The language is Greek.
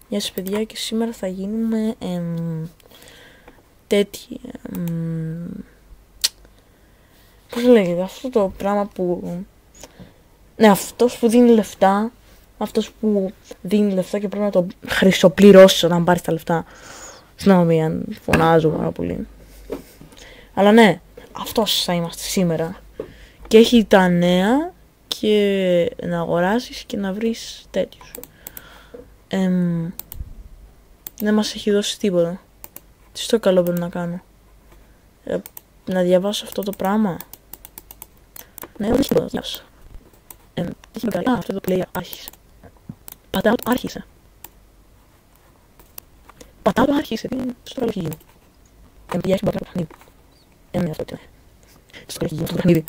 Γεια σας παιδιά, και σήμερα θα γίνουμε τέτοια. Πώς λέγεται αυτό το πράγμα που... Ναι, αυτός που δίνει λεφτά. Αυτός που δίνει λεφτά και πρέπει να το χρυσοπληρώσεις όταν πάρεις τα λεφτά. Συγγνώμη αν φωνάζω πάρα πολύ. Αλλά ναι, αυτός θα είμαστε σήμερα. Και έχει τα νέα και να αγοράσεις και να βρεις τέτοιους. Δεν μας έχει δώσει τίποτα. Τι στο καλό πρέπει να κάνω? Να διαβάσω αυτό το πράγμα? Ναι, δεν έχει τίποτα. Διάβασα. Έχει μεγάλη. Αυτό το play άρχισε. Πατάω το άρχισε. Πατάω το άρχισε. Τι στο καλό έχει γίνει? Έχει μπαγκά το παιχνίδι. Ναι, αυτό είναι. Στο καλό έχει γίνει αυτό το παιχνίδι.